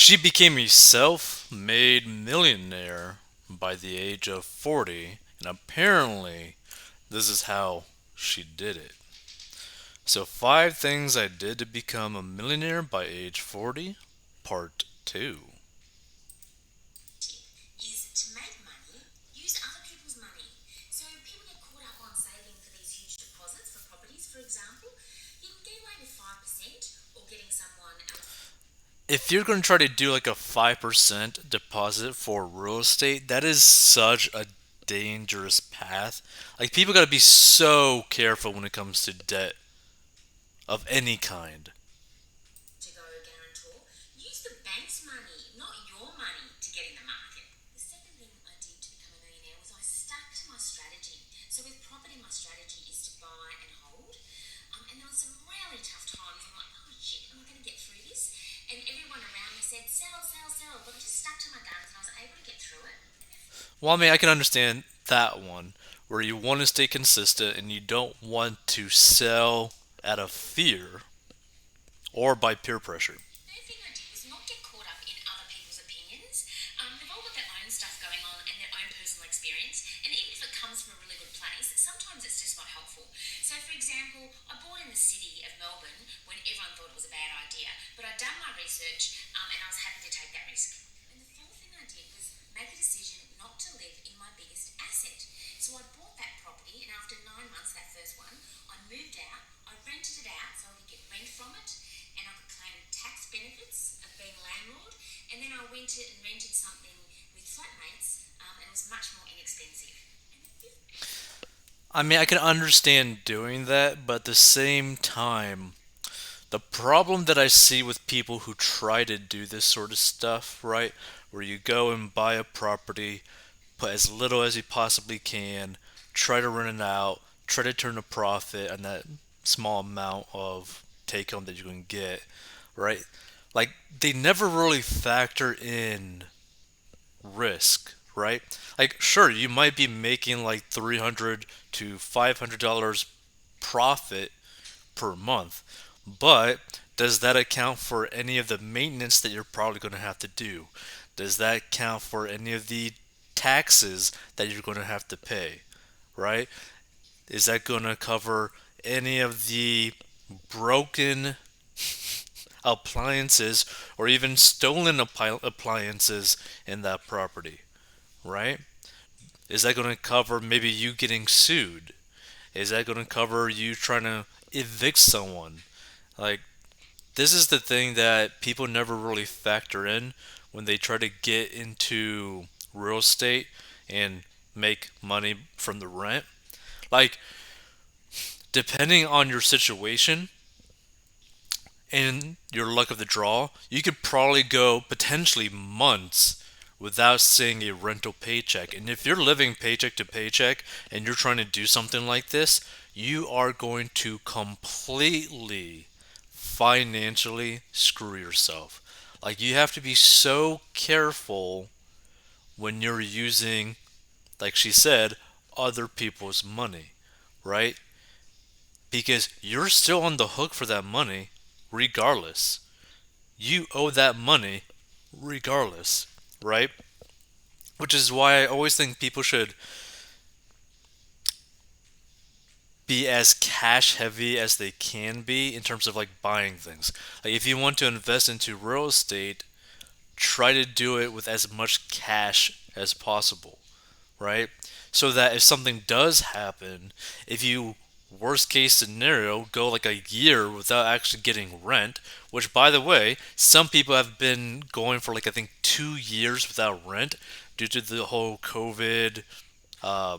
She became a self made millionaire by the age of 40, and apparently, this is how she did it. So, 5 things I did to become a millionaire by age 40, part 2. Is to make money, use other people's money. So people get caught up on saving for these huge deposits for properties, for example. You can get away with 5% or getting someone else. If you're going to try to do like a 5% deposit for real estate, that is such a dangerous path. Like, people got to be so careful when it comes to debt of any kind. To go guarantor. Use the bank's money, not your money, to get in the market. The second thing I did to become a millionaire was I stuck to my strategy. So with property, my strategy is to buy and hold. And there were some really tough times. I'm like, oh shit, am I going to get through this? And everyone around me said, sell, sell, sell. But I just stuck to my guns and I was able to get through it. Well, I mean, I can understand that one where you want to stay consistent and you don't want to sell out of fear or by peer pressure. Third thing I did was not get caught up in other people's opinions. They've all got their own stuff going on and their own personal experience, and even if it comes from a really good place, sometimes it's just not helpful. So, for example, I bought in the city of Melbourne when everyone thought it was a bad idea, but I'd done my research and I was happy to take that risk. And the fourth thing I did was make a decision not to live in my biggest asset. So I bought that property, and after 9 months, that first one, I moved out. I rented it out so I could get rent from it, and I could claim tax benefits of being a landlord. And then I went and rented something with flatmates, and it was much more inexpensive. And the fifth. I mean, I can understand doing that, but at the same time, the problem that I see with people who try to do this sort of stuff, right, where you go and buy a property, put as little as you possibly can, try to rent it out, try to turn a profit on that small amount of take home that you can get, right? Like, they never really factor in risk, right? Like, sure, you might be making like $300 to $500 profit per month, but does that account for any of the maintenance that you're probably going to have to do? Does that account for any of the taxes that you're going to have to pay, right? Is that going to cover any of the broken appliances or even stolen appliances in that property, right? Is that going to cover maybe you getting sued? Is that going to cover you trying to evict someone? Like, this is the thing that people never really factor in when they try to get into real estate and make money from the rent. Like, depending on your situation and your luck of the draw, you could probably go potentially months without seeing a rental paycheck. And if you're living paycheck to paycheck and you're trying to do something like this, you are going to completely financially screw yourself. Like, you have to be so careful when you're using, like she said, other people's money, right? Because you're still on the hook for that money regardless. You owe that money regardless, right? Which is why I always think people should be as cash heavy as they can be in terms of like buying things. Like, if you want to invest into real estate, try to do it with as much cash as possible, right? So that if something does happen, if you worst case scenario go like a year without actually getting rent, which by the way, some people have been going for like I think 2 years without rent due to the whole COVID uh,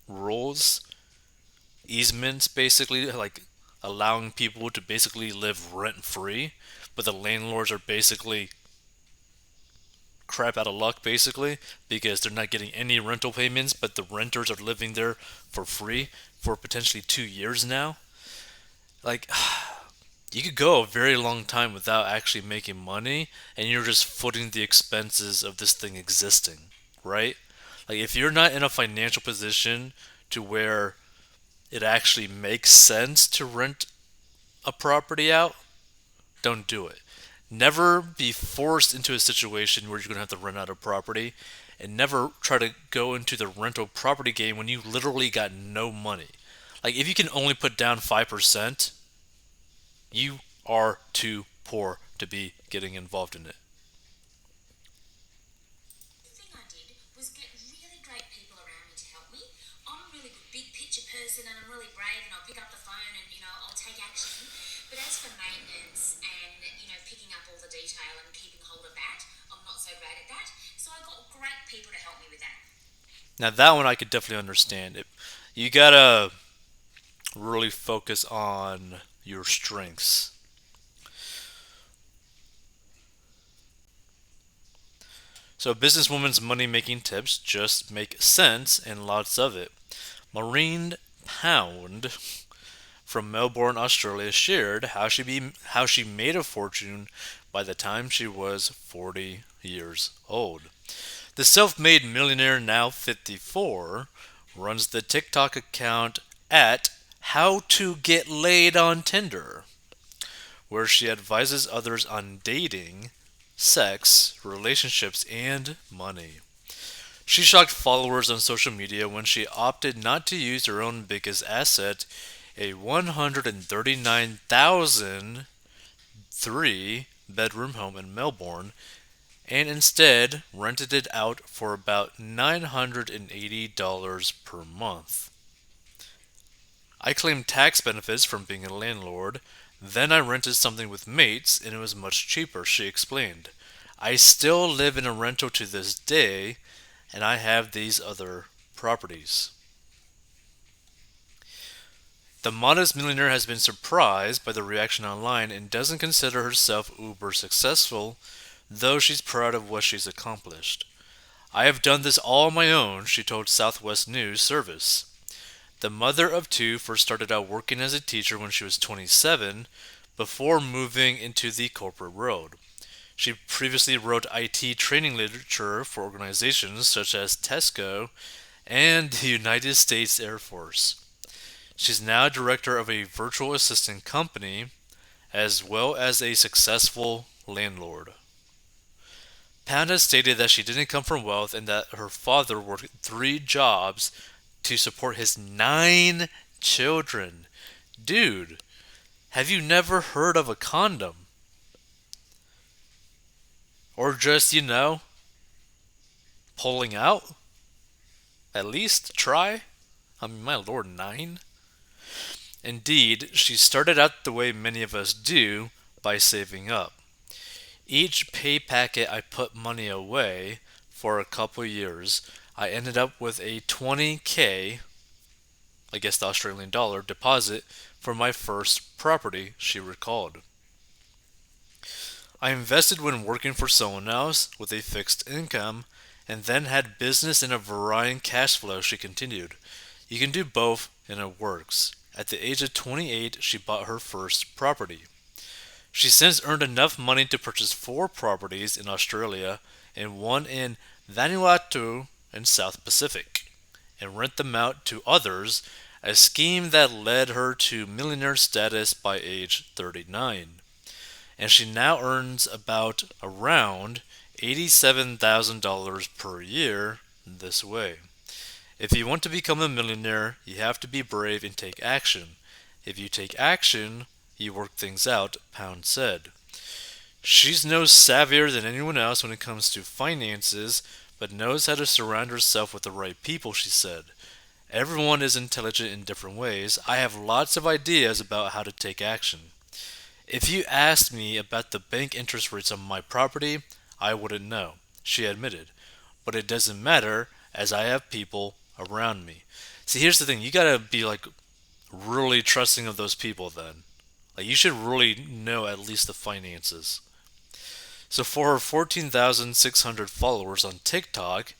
rules, easements, basically like allowing people to basically live rent free, but the landlords are basically crap out of luck basically because they're not getting any rental payments, but the renters are living there for free for potentially 2 years now. Like, you could go a very long time without actually making money, and you're just footing the expenses of this thing existing, right? Like, if you're not in a financial position to where it actually makes sense to rent a property out, don't do it. Never be forced into a situation where you're going to have to rent out a property, and never try to go into the rental property game when you literally got no money. Like, if you can only put down 5%, you are too poor to be getting involved in it. The thing I did was get really great people around me to help me. I'm a really good big picture person and I'm really brave and I'll pick up the phone and, I'll take action. But as for maintenance and, picking up all the detail and keeping hold of that, I'm not so great at that. So I got great people to help me with that. Now, that one I could definitely understand. You gotta really focus on your strengths. So, businesswoman's money making tips just make sense and lots of it. Maureen Pound from Melbourne, Australia, shared how she made a fortune by the time she was 40 years old. The self-made millionaire, now 54, runs the TikTok account at How to Get Laid on Tinder, where she advises others on dating, sex, relationships, and money. She shocked followers on social media when she opted not to use her own biggest asset, a 139,000 three-bedroom home in Melbourne, and instead rented it out for about $980 per month. I claimed tax benefits from being a landlord. Then I rented something with mates and it was much cheaper, she explained. I still live in a rental to this day and I have these other properties. The modest millionaire has been surprised by the reaction online and doesn't consider herself uber successful, though she's proud of what she's accomplished. I have done this all on my own, she told Southwest News Service. The mother of two first started out working as a teacher when she was 27 before moving into the corporate world. She previously wrote IT training literature for organizations such as Tesco and the United States Air Force. She's now director of a virtual assistant company as well as a successful landlord. Pound has stated that she didn't come from wealth and that her father worked 3 jobs to support his 9 children. Dude, have you never heard of a condom? Or just, pulling out? At least try? I mean, my lord, 9? Indeed, she started out the way many of us do, by saving up. Each pay packet I put money away for a couple years, I ended up with a 20K, I guess the Australian dollar, deposit for my first property, she recalled. I invested when working for someone else with a fixed income and then had business in a varying cash flow, she continued. You can do both and it works. At the age of 28, she bought her first property. She since earned enough money to purchase 4 properties in Australia and one in Vanuatu in South Pacific and rent them out to others, a scheme that led her to millionaire status by age 39. And she now earns about around $87,000 per year this way. If you want to become a millionaire, you have to be brave and take action. If you take action, you work things out, Pound said. She's no savvier than anyone else when it comes to finances, but knows how to surround herself with the right people, she said. Everyone is intelligent in different ways. I have lots of ideas about how to take action. If you asked me about the bank interest rates on my property, I wouldn't know, she admitted. But it doesn't matter as I have people around me. See, here's the thing. You gotta be like really trusting of those people then. Like you should really know at least the finances. So for her 14,600 followers on TikTok,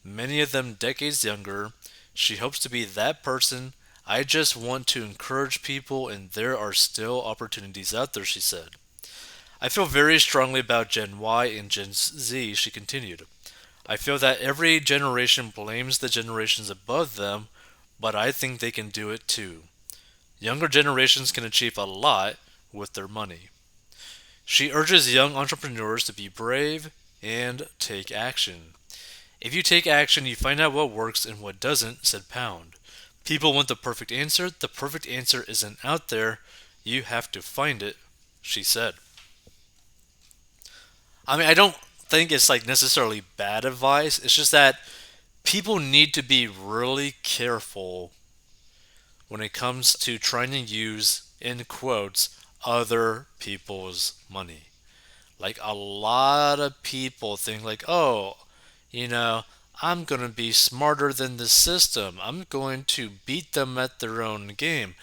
many of them decades younger, she hopes to be that person. I just want to encourage people and there are still opportunities out there, she said. I feel very strongly about Gen Y and Gen Z, she continued. I feel that every generation blames the generations above them, but I think they can do it too. Younger generations can achieve a lot with their money. She urges young entrepreneurs to be brave and take action. If you take action, you find out what works and what doesn't, said Pound. People want the perfect answer. The perfect answer isn't out there. You have to find it, she said. I mean, I don't think it's like necessarily bad advice. It's just that people need to be really careful when it comes to trying to use, in quotes, other people's money. Like a lot of people think like, oh, you know, I'm going to be smarter than the system. I'm going to beat them at their own game.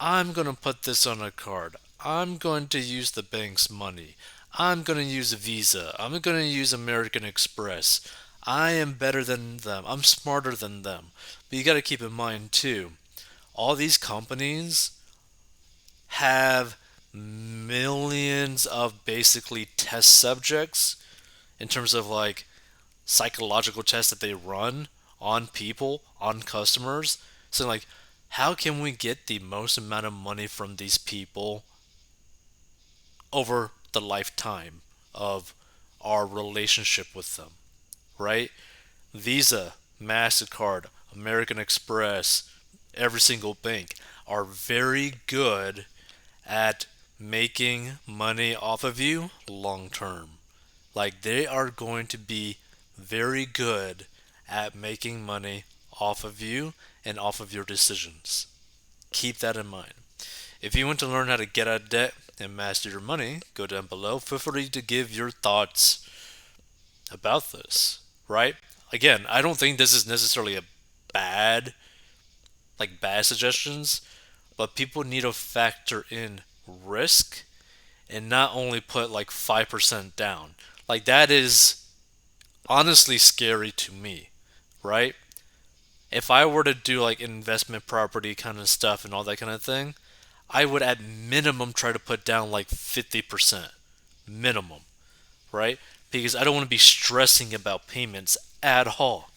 I'm going to put this on a card. I'm going to use the bank's money. I'm going to use Visa. I'm going to use American Express. I am better than them. I'm smarter than them. But you got to keep in mind too, all these companies have millions of basically test subjects in terms of like psychological tests that they run on people, on customers. So like, how can we get the most amount of money from these people over the lifetime of our relationship with them, right? Visa, MasterCard, American Express, every single bank are very good at making money off of you long term. Like they are going to be very good at making money off of you and off of your decisions. Keep that in mind. If you want to learn how to get out of debt and master your money, go down below. Feel free to give your thoughts about this, right? Again, I don't think this is necessarily a bad, bad suggestions, but people need to factor in risk and not only put like 5% down. Like that is honestly scary to me, right? If I were to do like investment property kind of stuff and all that kind of thing, I would at minimum try to put down like 50% minimum, right? Because I don't want to be stressing about payments at all.